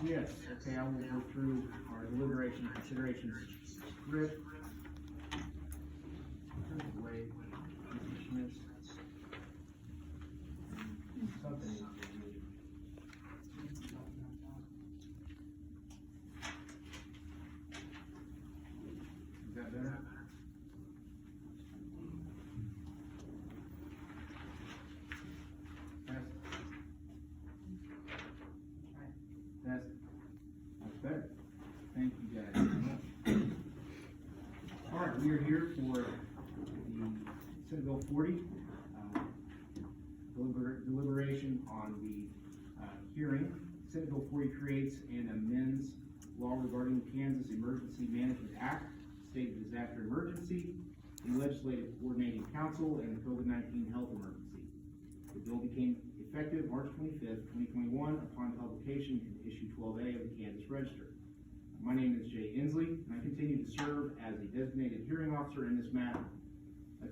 Yes, okay, I will go through our deliberation and consideration script. Wait, Mr. Smith. Something is needed. Is that better? That's better. Thank you guys very much. All right, we are here for the Senate Bill 40 deliberation on the hearing. Senate Bill 40 creates and amends law regarding the Kansas Emergency Management Act, State of Disaster Emergency, and Legislative Coordinating Council, and the COVID-19 health emergency. The bill became effective March 25th, 2021, upon publication in issue 12A of the Kansas Register. My name is Supt Ensley, and I continue to serve as a designated hearing officer in this matter.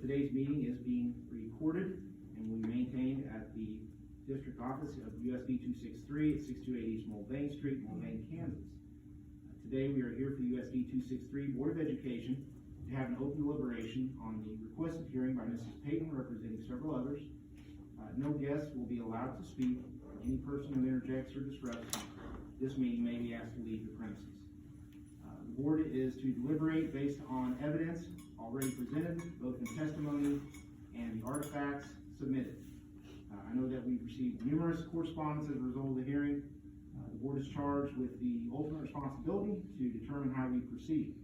Today's meeting is being recorded and will be maintained at the district office of USD 263 at 628 East Mulvane Street, Mulvane, Kansas. Today we are here for the USD 263 Board of Education to have an open deliberation on the requested hearing by Mrs. Payton representing several others. No guests will be allowed to speak. Any person who interjects or disrupts this meeting may be asked to leave the premises. The board is to deliberate based on evidence already presented, both in testimony and the artifacts submitted. I know that we've received numerous correspondence as a result of the hearing. The board is charged with the ultimate responsibility to determine how we proceed.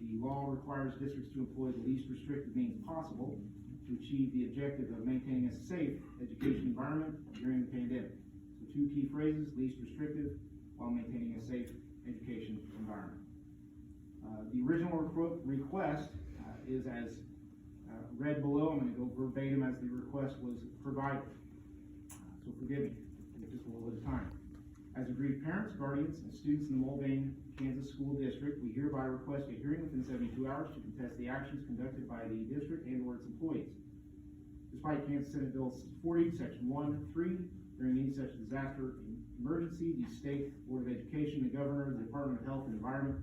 The law requires districts to employ the least restrictive means possible to achieve the objective of maintaining a safe education environment during the pandemic. So two key phrases: least restrictive while maintaining a safe education environment. The original request is as read below. I'm going to go verbatim as the request was provided. So forgive me, take just a little bit of time. As aggrieved parents, guardians, and students in the Mulvane, Kansas School District, we hereby request a hearing within 72 hours to contest the actions conducted by the district and or its employees. Despite Kansas Senate Bill 40, Section 1, 3, during any such disaster emergency, the State Board of Education, the Governor, the Department of Health and Environment,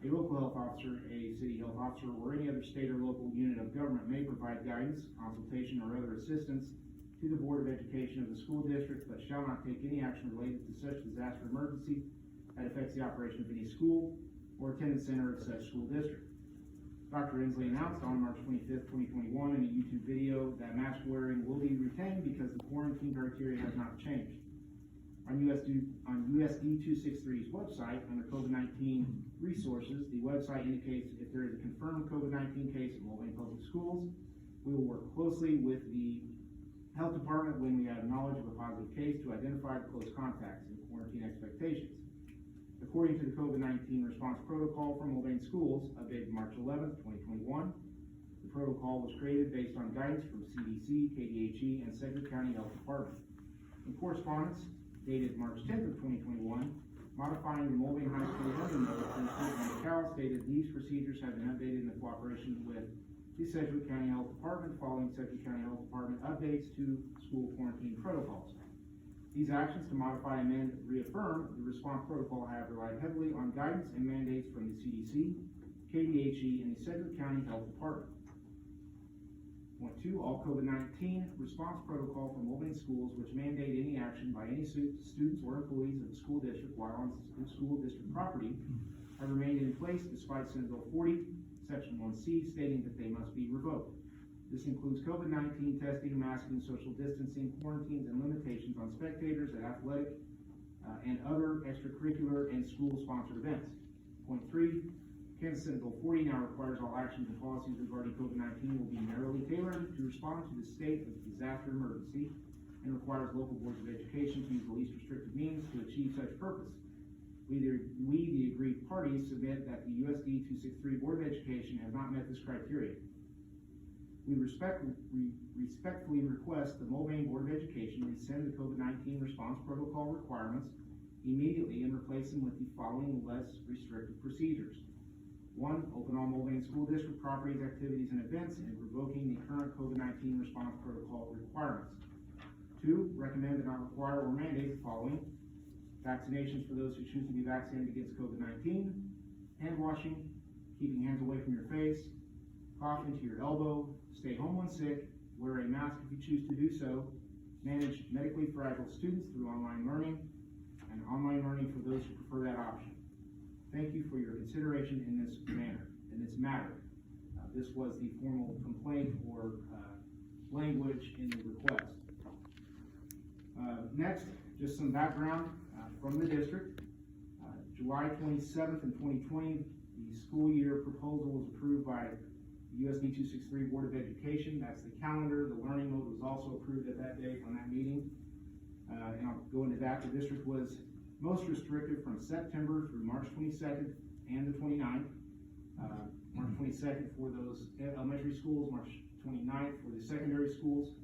a local health officer, a city health officer, or any other state or local unit of government may provide guidance, consultation, or other assistance to the Board of Education of the school district, but shall not take any action related to such disaster emergency that affects the operation of any school or attendance center of such school district. Dr. Ensley announced on March 25th, 2021 in a YouTube video that mask wearing will be retained because the quarantine criteria has not changed. On USD 263's website, under COVID-19 resources, the website indicates if there is a confirmed COVID-19 case at Mulvane Public Schools, we will work closely with the health department when we have knowledge of a positive case to identify the close contacts and quarantine expectations. According to the COVID-19 response protocol for Mulvane Schools, updated March 11th, 2021, the protocol was created based on guidance from CDC, KDHE, and Sedgwick County Health Department. In correspondence dated March 10th of 2021, modifying the Mulvane High School Learning Notice from the Cal stated these procedures have been updated in cooperation with the Sedgwick County Health Department following Sedgwick County Health Department updates to school quarantine protocols. These actions to modify, amend, reaffirm the response protocol have relied heavily on guidance and mandates from the CDC, KDHE, and the Sedgwick County Health Department. Point 2, all COVID-19 response protocol for Mulvane schools which mandate any action by any students or employees of the school district while on school district property have remained in place despite Senate Bill 40, Section 1C, stating that they must be revoked. This includes COVID-19 testing, masking, social distancing, quarantines, and limitations on spectators at athletic and other extracurricular and school-sponsored events. Point 3, Kansas Senate Bill 40 now requires all actions and policies regarding COVID-19 will be narrowly tailored to respond to the state of disaster emergency and requires local boards of education to use the least restrictive means to achieve such purpose. We, the aggrieved parties, submit that the USD 263 Board of Education has not met this criteria. We respectfully request the Mulvane Board of Education rescind the COVID-19 response protocol requirements immediately and replace them with the following less restrictive procedures. 1, open all Mulvane School District properties, activities, and events, and revoking the current COVID-19 response protocol requirements. 2, recommend and not require or mandate the following: vaccinations for those who choose to be vaccinated against COVID-19, hand washing, keeping hands away from your face, cough into your elbow, stay home when sick, wear a mask if you choose to do so, manage medically fragile students through online learning, and online learning for those who prefer that option. Thank you for your consideration in this matter. This was the formal complaint or language in the request. Next, just some background from the district. July 27th in 2020, the school year proposal was approved by the USD 263 Board of Education. That's the calendar. The learning mode was also approved at that date on that meeting. And I'll go into that. The district was most restrictive from September through March 22nd and the 29th. March 22nd for those elementary schools, March 29th for the secondary schools.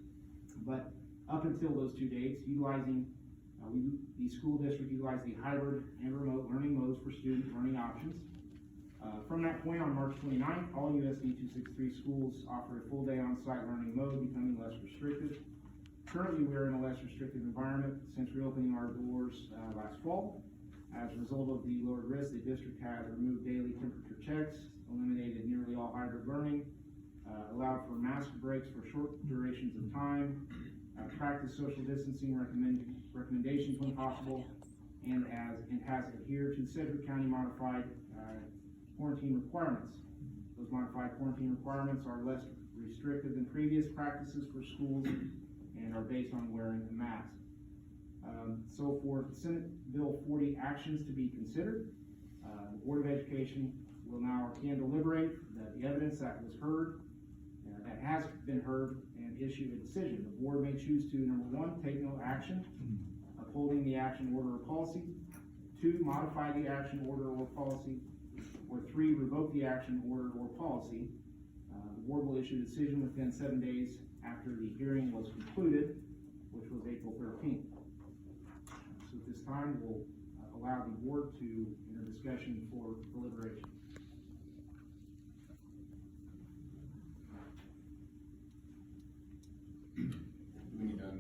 But up until those 2 dates, utilizing the school district utilized the hybrid and remote learning modes for student learning options. From that point on March 29th, all USD 263 schools offer a full day on-site learning mode, becoming less restrictive. Currently, we are in a less restrictive environment since reopening our doors last fall. As a result of the lowered risk, the district has removed daily temperature checks, eliminated nearly all hybrid learning, allowed for mask breaks for short durations of time, practice social distancing recommendations when possible, and has adhered to Sedgwick County modified quarantine requirements. Those modified quarantine requirements are less restrictive than previous practices for schools and are based on wearing a mask. So for Senate Bill 40 actions to be considered, the Board of Education can deliberate the evidence that was heard, that has been heard, and issue a decision. The board may choose to, number one, take no action, upholding the action, order, or policy; 2, modify the action, order, or policy; or 3, revoke the action, order, or policy. The board will issue a decision within 7 days after the hearing was concluded, which was April 13th. So at this time, we'll allow the board to enter discussion for deliberation.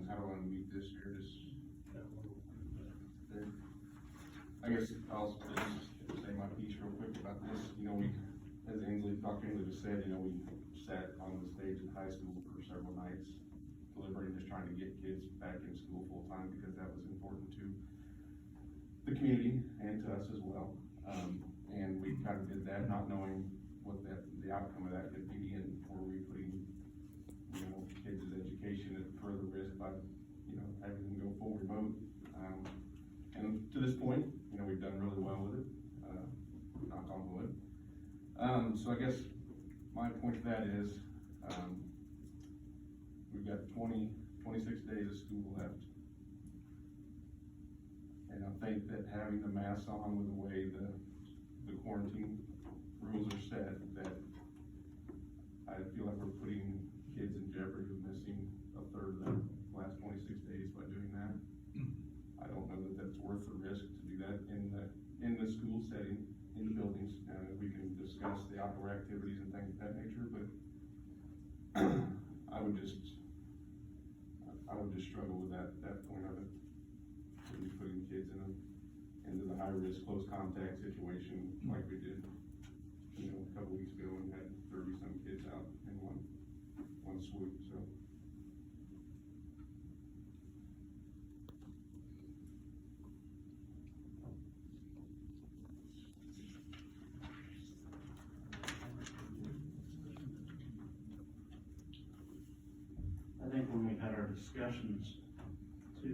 How do I unmute this here? There. I guess I'll just say my piece real quick about this. You know, as Dr. Ensley just said, we sat on the stage at high school for several nights, deliberating, just trying to get kids back in school full time because that was important to the community and to us as well. And we kind of did that, not knowing what the outcome of that could be, and were we putting kids' education at further risk by having them go full remote. And to this point, we've done really well with it, knock on wood. So I guess my point to that is we've got 26 days of school left. And I think that having the masks on with the way the quarantine rules are set, that I feel like we're putting kids in jeopardy of missing a third of the last 26 days by doing that. I don't know that that's worth the risk to do that in the school setting, in the buildings. We can discuss the outdoor activities and things of that nature, but I would just struggle with that point of it. To be putting kids into the high risk close contact situation like we did a couple weeks ago and had 30-some kids out in one swoop. So I think when we had our discussions to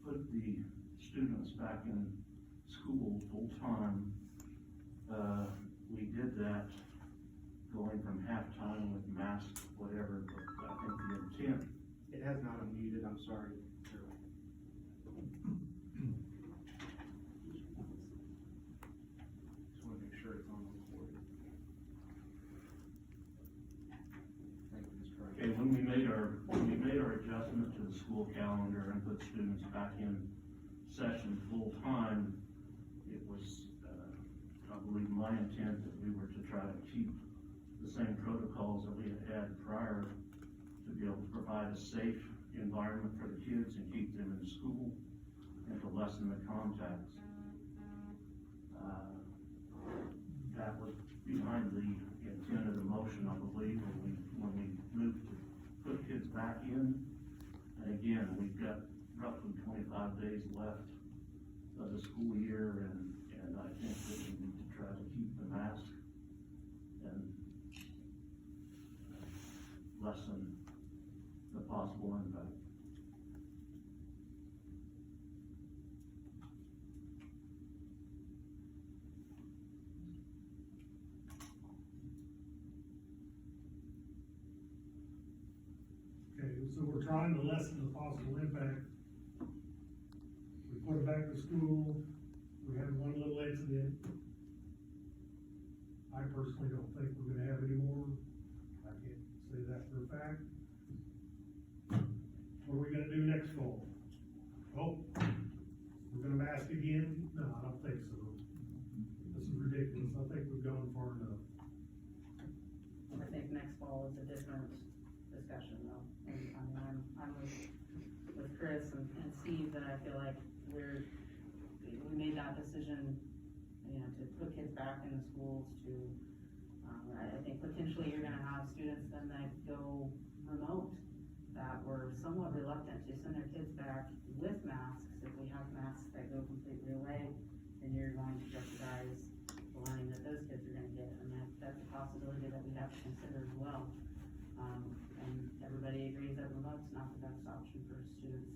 put the students back in school full time, we did that going from halftime with masks, whatever, but I think the intent. It has not unmuted, I'm sorry. Just want to make sure it's on the recording. Thank you, Mr. President. Okay, when we made our adjustment to the school calendar and put students back in session full time, it was, I believe, my intent that we were to try to keep the same protocols that we had prior, to be able to provide a safe environment for the kids and keep them in school and to lessen the contacts. That was behind the intent of the motion, I believe, when we moved to put kids back in. And again, we've got roughly 25 days left of the school year, and I think that we need to try to keep the mask and lessen the possible impact. Okay, so we're trying to lessen the possible impact. We put it back to school, we had one little incident. I personally don't think we're gonna have any more. I can't say that for a fact. What are we gonna do next fall? Oh, we're gonna mask again? No, I don't think so. This is ridiculous. I think we've gone far enough. I think next fall is a different discussion though. And I mean, I'm with Chris and Steve, that I feel like we made that decision, you know, to put kids back in the schools to, I think potentially you're gonna have students then that go remote that were somewhat reluctant to send their kids back with masks. If we have masks that go completely away, then you're going to jeopardize the learning that those kids are gonna get. I mean, that's a possibility that we have to consider as well. And everybody agrees that remote's not the best option for students.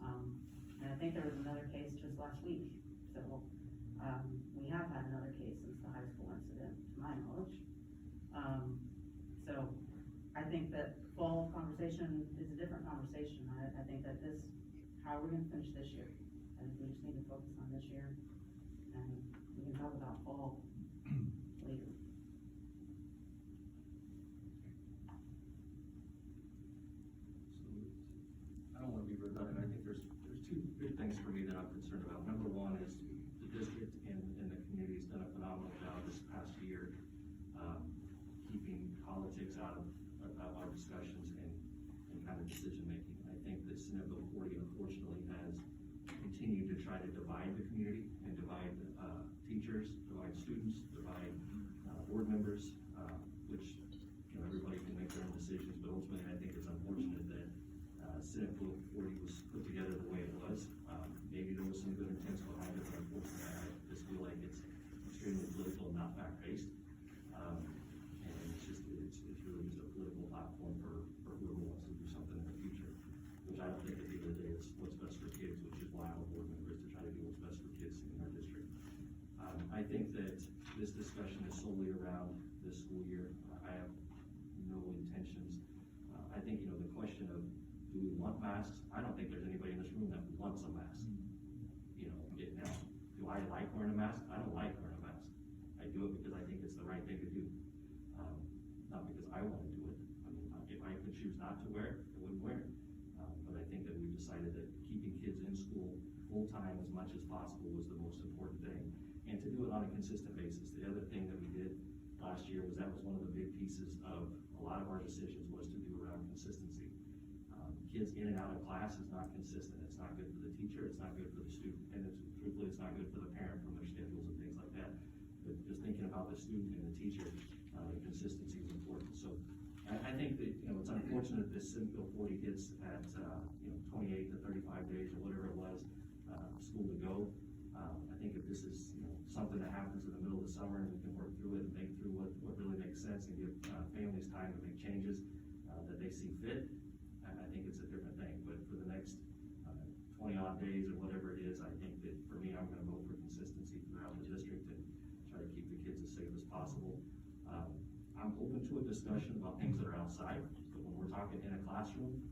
And I think there was another case just last week, so, we have had another case since the high school incident, to my knowledge. So, I think that fall conversation is a different conversation. I think that how we're gonna finish this year. I think we just need to focus on this year, and we can talk about fall later. I don't wanna be redundant. I think there's two big things for me that I'm concerned about. Number one is the district and the community has done a phenomenal job this past year, keeping politics out of our discussions and kind of decision-making. I think that Senate Bill 40 unfortunately has continued to try to divide the community and divide teachers, divide students, divide board members, which, you know, everybody can make their own decisions, but ultimately I think it's unfortunate that Senate Bill 40 was put together the way it was. Maybe there was some good intents behind it, but unfortunately I just feel like it's extremely political and not fact-based. And it's really just a political platform for whoever wants to do something in the future, which I don't think at the end of the day is what's best for kids, which is why I'm a board member, is to try to do what's best for kids in our district. I think that this discussion is solely around this school year. I have no intentions. I think, you know, the question of, do we want masks? I don't think there's anybody in this room that wants a mask. You know, now, do I like wearing a mask? I don't like wearing a mask. I do it because I think it's the right thing to do. Not because I want to do it. I mean, if I could choose not to wear it, I wouldn't wear it. But I think that we've decided that keeping kids in school full-time as much as possible was the most important thing. And to do it on a consistent basis. The other thing that we did last year was that was one of the big pieces of a lot of our decisions was to do around consistency. Kids in and out of class is not consistent. It's not good for the teacher, it's not good for the student, and truthfully, it's not good for the parent from their schedules and things like that. But just thinking about the student and the teacher, the consistency is important. So I think that, you know, it's unfortunate that Senate Bill 40 hits at, 28 to 35 days or whatever it was, school to go. I think if this is, something that happens in the middle of the summer and we can work through it and make through what really makes sense and give families time to make changes that they see fit, I think it's a different thing. But for the next 20 odd days or whatever it is, I think that for me, I'm gonna vote for consistency throughout the district and try to keep the kids as safe as possible. I'm open to a discussion about things that are outside, but when we're talking in a classroom,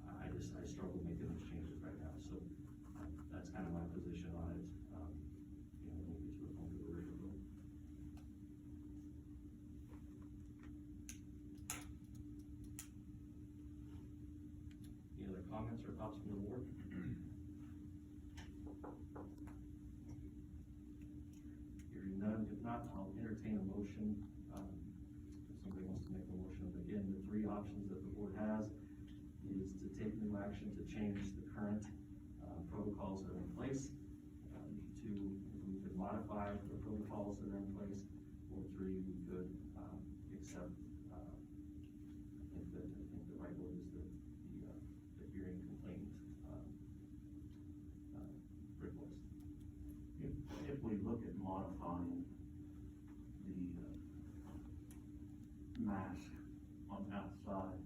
I struggle making those changes right now. So that's kind of my position on it. When we get to the point where we're ready to vote. Any other comments or thoughts from the board? Hearing none, if not, I'll entertain a motion. If somebody wants to make a motion, again, the three options that the board has is is to take new action to change the current, protocols that are in place. We could modify the protocols that are in place, or three, we could, accept, I think the right word is the hearing complaint, request. If we look at modifying the mask on outside,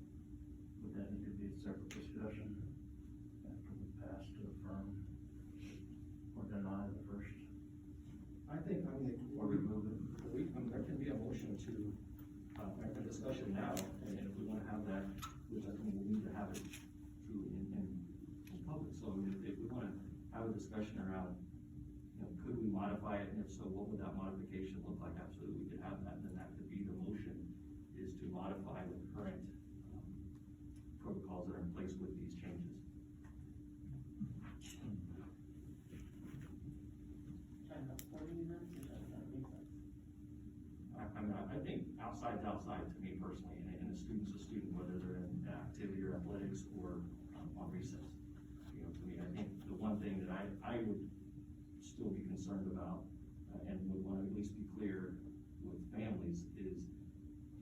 would that need to be a separate discussion after we pass to affirm or deny the first, I think, or remove it? there can be a motion to, have a discussion now, and if we wanna have that, which I think we need to have it true in public, so I mean, if we wanna have a discussion around, could we modify it, and if so, what would that modification look like? Absolutely, we could have that, and then that could be the motion, is to modify the current, protocols that are in place with these changes. Talking about 40 minutes, or talking about recess? I think outside's outside to me personally, and a student's a student, whether they're in activity or athletics or on recess. To me, I think the one thing that I would still be concerned about, and would want to at least be clear with families, is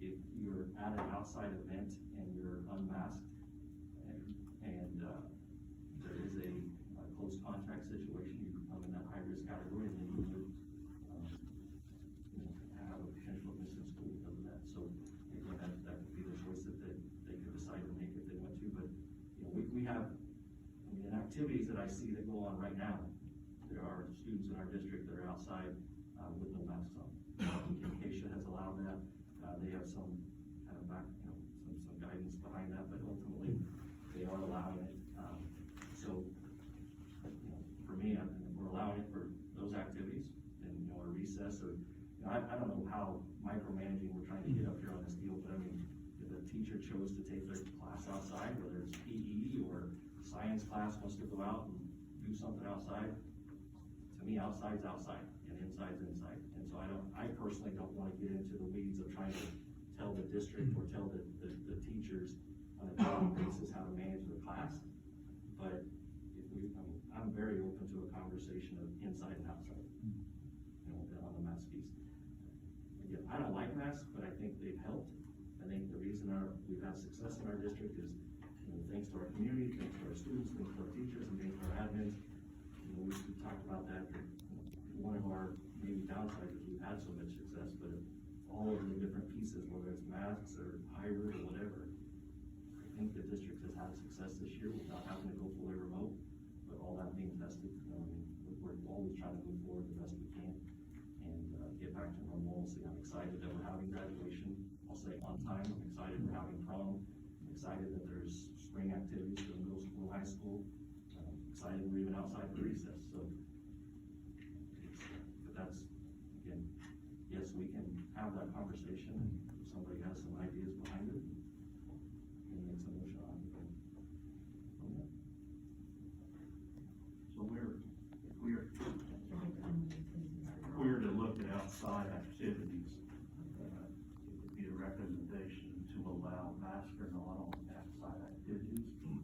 if you're at an outside event and you're unmasked, and there is a close contact situation, you become in that high-risk category, and then you would, have a potential of missing school because of that. So, again, that could be the choice that they could decide to make if they want to, but, we have, in activities that I see that go on right now, there are students in our district that are outside, with no masks on. Heersche has allowed that, they have some kind of back, some guidance behind that, but ultimately, they are allowing it. So, for me, if we're allowing it for those activities, and, or recess, or, I don't know how micromanaging we're trying to get up here on this deal, but I mean, if a teacher chose to take their class outside, whether it's PE or science class wants to go out and do something outside, to me, outside's outside, and inside's inside. And so I personally don't wanna get into the weeds of trying to tell the district or tell the teachers on a daily basis how to manage their class. But I'm very open to a conversation of inside and outside, on the mask piece. Again, I don't like masks, but I think they've helped. I think the reason we've had success in our district is, thanks to our community, thanks to our students, thanks to our teachers, and thanks to our admins. We talked about that. One of our maybe downsides is we've had so much success, but all of the different pieces, whether it's masks or hybrid or whatever, I think the district has had success this year without having to go fully remote, but all that being tested. We're always trying to move forward the best we can and get back to normalcy. I'm excited that we're having graduation. I'll say on time. I'm excited we're having prom. I'm excited that there's spring activities for middle school, high school. Excited we're even outside for recess. So, but that's, again, yes, we can have that conversation. If somebody has some ideas behind it, and make some motion on it. So if we're to look at outside activities, it would be a recommendation to allow mask or not on outside activities for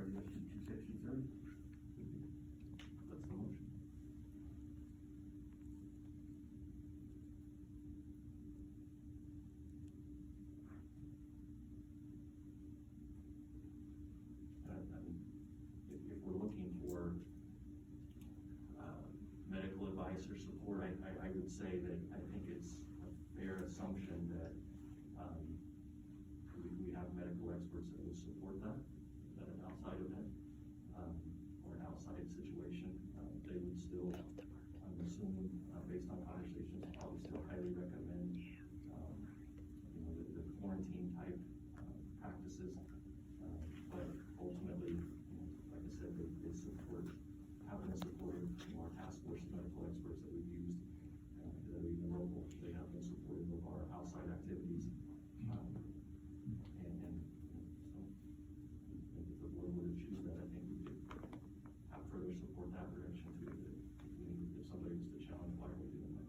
Resolution 263. That's the motion. If we're looking for medical advice or support, I would say that I think it's a fair assumption that we have medical experts that would support that at an outside event or an outside situation. They would still, I'm assuming, based on conversations, probably still highly recommend the quarantine type practices. But ultimately, like I said, they support, having the support of our task force medical experts that we've used, that are even local. They have been supportive of our outside activities. So if the board were to choose that, I think we could have further support that direction too. If somebody was to challenge why we're doing that.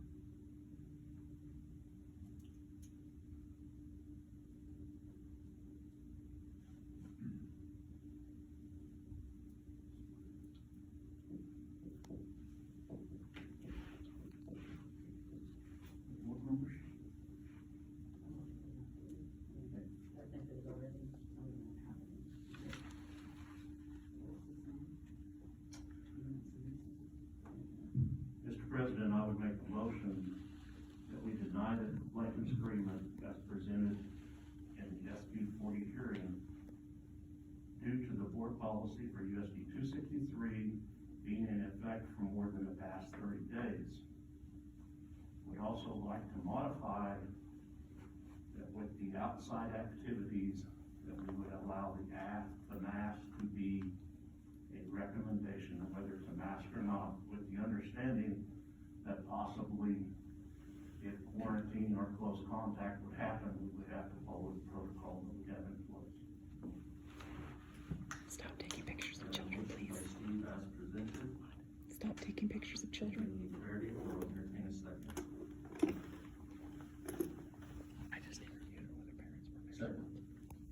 motion that we deny the collective agreement as presented in the SB40 hearing due to the board policy for USD 263 being in effect for more than the past 30 days. We'd also like to modify that with the outside activities, that we would allow the mask to be a recommendation of whether it's a mask or not, with the understanding that possibly if quarantine or close contact would happen, we would have to follow the protocol that we have in place. Stop taking pictures of children, please. Steve, as presented. Stop taking pictures of children. Verdi will entertain a second. I just never knew whether parents were. Second.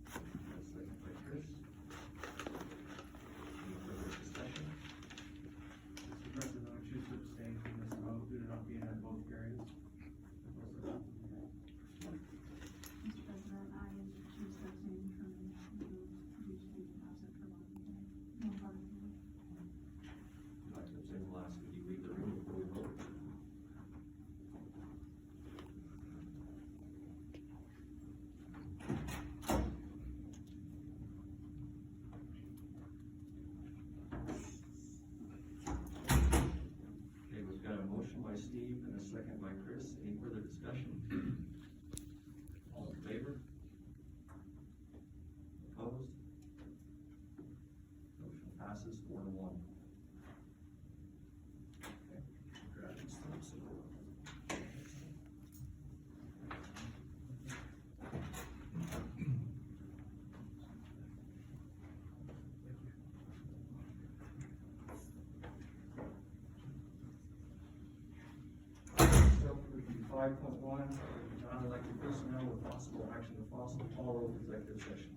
A second by Chris. Any further discussion? Mr. President, I choose to abstain from this vote due to not being at both hearings. Mr. President, I choose to abstain from the due to being absent for one day. No part of it. Would you like to abstain? We'll ask if you leave the room before we vote. Okay, we've got a motion by Steve and a second by Chris. Any further discussion? All in favor? Opposed? Motion passes 4-1. Okay, congratulations. So, 5.1, non-elected personnel with possible action to follow executive session.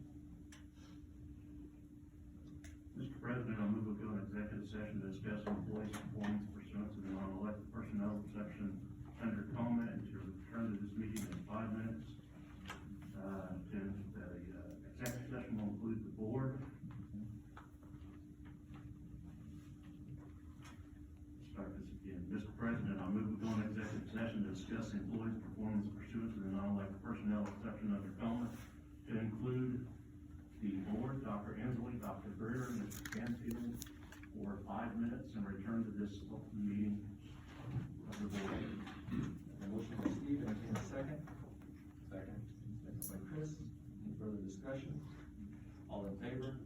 Mr. President, I move we go into executive session to discuss employees' performance pursuant to the non-elected personnel section under comment and to return to this meeting in 5 minutes. The executive session will include the board. Start this again. Mr. President, I move we go into executive session to discuss employees' performance pursuant to the non-elected personnel section under comment to include the board, Dr. Ensley, Dr. Greer, Mr. Canfield, for 5 minutes and return to this open meeting of the board. A motion by Steve, entertain a second. Second. Second by Chris. Any further discussion? All in favor?